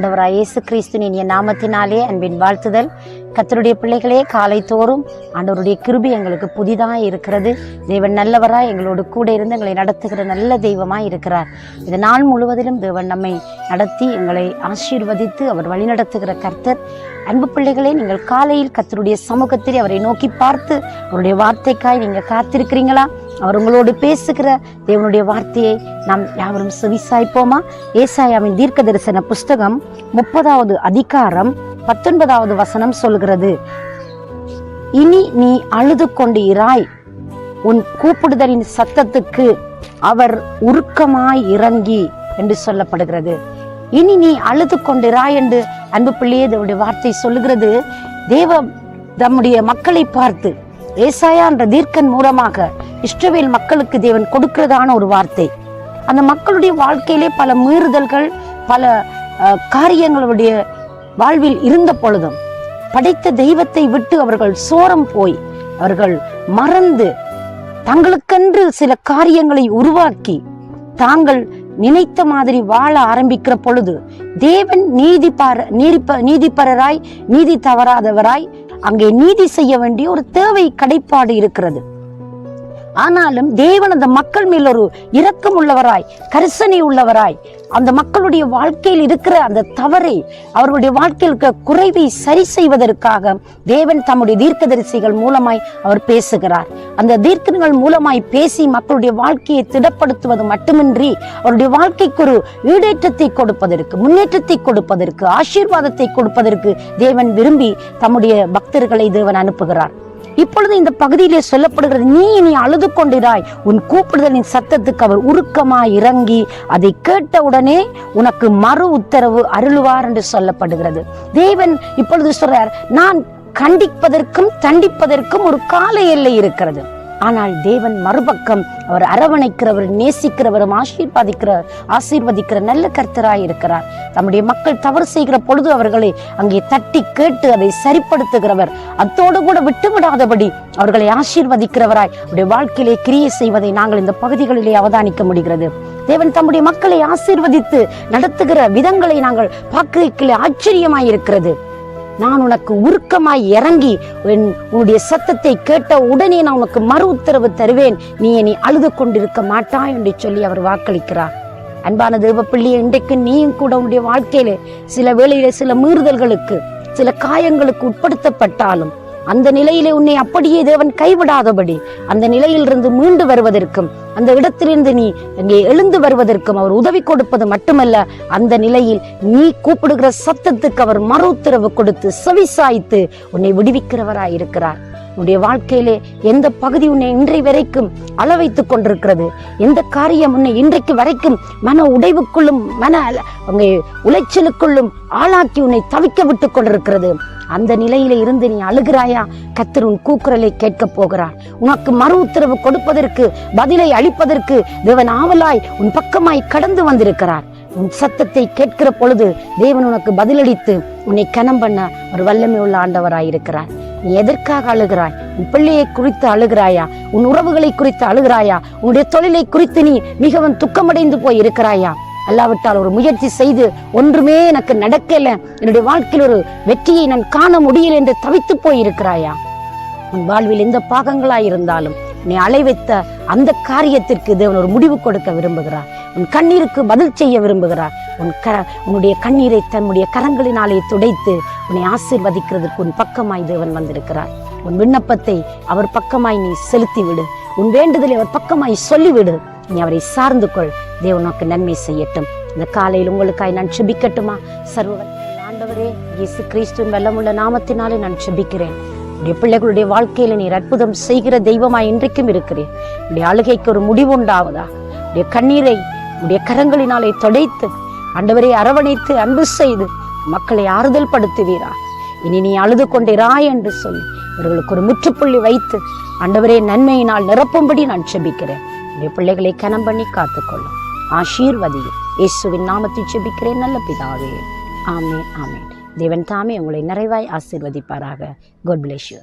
ஆண்டவராய் இயேசு கிறிஸ்துவின் இனிய நாமத்தினாலே அன்பின் வாழ்த்துதல். கர்த்தருடைய பிள்ளைகளே, காலை தோறும் ஆண்டவருடைய கிருபை எங்களுக்கு புதிதாக இருக்கிறது. தேவன் நல்லவராய் எங்களோடு கூட இருந்து எங்களை நடத்துகிற நல்ல தெய்வமாய் இருக்கிறார். இந்த நாள் முழுவதிலும் தேவன் நம்மை நடத்தி எங்களை ஆசீர்வதித்து அவர் வழிநடத்துகிற கர்த்தர். அன்பு பிள்ளைகளே, நீங்கள் காலையில் கர்த்தருடைய சமூகத்தில் அவரை நோக்கி பார்த்து அவருடைய வார்த்தைக்காய் நீங்கள் காத்திருக்கிறீங்களா? அவர் உங்களோடு பேசுகிற தேவனுடைய வார்த்தையை நாம் யாவரும் செவிசாய்ப்போமா? ஏசாயாவின் தீர்க்க தரிசன புஸ்தகம் 30வது அதிகாரம் 19வது வசனம் சொல்கிறது, இனி நீ அழுது கொண்டு இராய், உன் கூப்பிடுதலின் சத்தத்துக்கு அவர் உருக்கமாய் இறங்கி என்று சொல்லப்படுகிறது. இனி நீ அழுது கொண்டிராய் என்று அன்பு பிள்ளையே தேவனுடைய வார்த்தை சொல்லுகிறது. தேவ தம்முடைய மக்களை பார்த்து ஏசாயா என்ற தீர்க்கன் மூலமாக இஸ்ரவேல் மக்களுக்கு தேவன் கொடுக்கிறதான ஒரு வார்த்தை. அந்த மக்களுடைய வாழ்க்கையிலே பல மீறுதல்கள், பல காரியங்களுடைய வாழ்வில் இருந்த பொழுதும் படைத்த தெய்வத்தை விட்டு அவர்கள் சோரம் போய் அவர்கள் மறந்து தங்களுக்கென்று சில காரியங்களை உருவாக்கி நினைத்த மாதிரி வாழ ஆரம்பிக்கிற பொழுது தேவன் நீதிபரராய் நீதி தவறாதவராய் அங்கே நீதி செய்ய வேண்டிய ஒரு தேவை கடைப்பாடு இருக்கிறது. ஆனாலும் தேவன் அந்த மக்கள் மேல் ஒரு இரக்கம் உள்ளவராய், கரிசனை உள்ளவராய், அந்த மக்களுடைய வாழ்க்கையில் இருக்கிற அந்த தவறை, அவர்களுடைய வாழ்க்கையில் இருக்கிற குறைவை சரி செய்வதற்காக தேவன் தம்முடைய தீர்க்கதரிசிகள் மூலமாய் அவர் பேசுகிறார். அந்த தீர்க்கங்கள் மூலமாய் பேசி மக்களுடைய வாழ்க்கையை திடப்படுத்துவது மட்டுமின்றி அவருடைய வாழ்க்கைக்கு ஒரு ஈடேற்றத்தை கொடுப்பதற்கு, முன்னேற்றத்தை கொடுப்பதற்கு, ஆசீர்வாதத்தை கொடுப்பதற்கு தேவன் விரும்பி தம்முடைய பக்தர்களை தேவன் அனுப்புகிறார். இப்பொழுது இந்த பகுதியிலே சொல்லப்படுகிறது, நீ அழுது கொண்டிராய், உன் கூப்பிடுதலின் சத்தத்துக்கு அவர் உருக்கமாய் இறங்கி அதை கேட்டவுடனே உனக்கு மறு உத்தரவு அருளுவார் என்று சொல்லப்படுகிறது. தேவன் இப்பொழுது சொல்றார், நான் கண்டிப்பதற்கும் தண்டிப்பதற்கும் ஒரு கால எல்லை இருக்கிறது. ஆனால் தேவன் மறுபக்கம் அவர் அரவணைக்கிறவர், நேசிக்கிறவரும் ஆசீர்வதிக்கிற நல்ல கர்த்தராய் இருக்கிறார். தம்முடைய மக்கள் தவறு செய்கிற பொழுது அவர்களை அங்கே தட்டி கேட்டு அதை சரிப்படுத்துகிறவர், அத்தோடு கூட விட்டுவிடாதபடி அவர்களை ஆசீர்வதிக்கிறவராய் அவருடைய வாழ்க்கையிலே கிரியை செய்வதை நாங்கள் இந்த பகுதிகளிலே அவதானிக்க முடிகிறது. தேவன் தம்முடைய மக்களை ஆசீர்வதித்து நடத்துகிற விதங்களை நாங்கள் பார்க்கிறதுக்கு ஆச்சரியமாய் இருக்கிறது. நான் உனக்கு உருக்கமாய் இறங்கி உன்னுடைய சத்தத்தை கேட்ட உடனே நான் உனக்கு மறு உத்தரவு தருவேன், நீ அழுது கொண்டிருக்க மாட்டாய் என்று சொல்லி அவர் வாக்களிக்கிறார். அன்பான தேவ பிள்ளையை, இன்றைக்கு நீயும் கூட உன்னுடைய வாழ்க்கையில சில வேளையில சில மீறுதல்களுக்கு, சில காயங்களுக்கு உட்படுத்தப்பட்டாலும் அந்த நிலையிலே உன்னை அப்படியே தேவன் கைவிடாதபடி அந்த நிலையிலிருந்து மீண்டு வருவதற்கும், அந்த இடத்திலிருந்து நீ அங்கே எழுந்து வருவதற்கும் அவர் உதவி கொடுப்பது மட்டுமல்ல, அந்த நிலையில் நீ கூப்பிடுகிற சத்தத்துக்கு அவர் மறு உத்தரவு கொடுத்து செவிசாய்த்து உன்னை விடுவிக்கிறவராய் இருக்கிறார். உன்னுடைய வாழ்க்கையிலே எந்த பகுதி உன்னை இன்றை வரைக்கும் அளவைத்துக் கொண்டிருக்கிறது, எந்த காரியம் உன்னை இன்றைக்கு வரைக்கும் மன உடைவுக்குள்ளும் மன உளைச்சலுக்குள்ளும் ஆளாக்கி உன்னை தவிக்க விட்டு கொண்டிருக்கிறது, அந்த நிலையில இருந்து நீ அழுகிறாயா? கர்த்தர் உன் கூக்குரலை கேட்க போகிறார். உனக்கு மறு உத்தரவு கொடுப்பதற்கு, பதிலை அளிப்பதற்கு தேவன் ஆவலாய் உன் பக்கமாய் கடந்து வந்திருக்கிறார். உன் சத்தத்தை கேட்கிற பொழுது தேவன் உனக்கு பதிலளித்து உன்னை கனம் பண்ண ஒரு வல்லமை உள்ள ஆண்டவராய் இருக்கிறார். நீ எதற்காக அழுகிறாய்? உன் பிள்ளையை குறித்து அழுகிறாயா? உன் உறவுகளை குறித்து அழுகிறாயா? உன்னுடைய தொழிலை குறித்து நீ மிகவும் துக்கமடைந்து போய் இருக்கிறாயா? அல்லாவிட்டால் ஒரு முயற்சி செய்து ஒன்றுமே எனக்கு நடக்கல, என்னுடைய வாழ்க்கையில் ஒரு வெற்றியை நான் காண முடியல என்று தவித்து போய் இருக்கிறாயா? உன் வாழ்வில் எந்த பாகங்களாய் இருந்தாலும் நீ அலைவைத்த அந்த காரியத்திற்கு தேவன் ஒரு முடிவு கொடுக்க விரும்புகிறார். உன் கண்ணீருக்கு பதில் செய்ய விரும்புகிறார். உன்னுடைய கண்ணீரை தன்னுடைய கரங்களினாலே துடைத்து உன்னை ஆசீர்வதிக்கிறதுக்கு உன் பக்கமாய் தேவன் வந்திருக்கிறார். உன் விண்ணப்பத்தை அவர் பக்கமாய் நீ செலுத்தி விடு. உன் வேண்டுதலை அவர் பக்கமாய் சொல்லிவிடு. நீ அவரை சார்ந்து கொள். தேவன் உனக்கு நன்மை செய்யட்டும். இந்த காலையில் உங்களுக்காய் நான் செபிக்கட்டுமா? சர்வ ஆண்டவரே, இயேசு கிறிஸ்துவின் வல்லமுள்ள நாமத்தினாலே நான் செபிக்கிறேன். உடைய பிள்ளைகளுடைய வாழ்க்கையில நீர் அற்புதம் செய்கிற தெய்வமாய் இன்றைக்கும் இருக்கிறேன். உடைய அழுகைக்கு ஒரு முடிவு உண்டாவதா? உடைய கண்ணீரை உடைய கரங்களினாலே தொடைத்து ஆண்டவரை அரவணைத்து அன்பு செய்து மக்களை ஆறுதல் படுத்துவீரா. இனி நீ அழுது கொண்டிராய் என்று சொல்லி இவர்களுக்கு ஒரு முற்றுப்புள்ளி வைத்து ஆண்டவரே நன்மையினால் நிரப்பும்படி நான் செபிக்கிறேன். உடைய பிள்ளைகளை கனம் பண்ணி காத்துக்கொள்ளும். ஆசீர்வதியும். இயேசுவின் நாமத்தில் செபிக்கிறேன் நல்ல பிதாவே. ஆமென், ஆமென். தேவன் தாமே உங்களை நிறைவாய் ஆசீர்வதிப்பாராக. God bless you.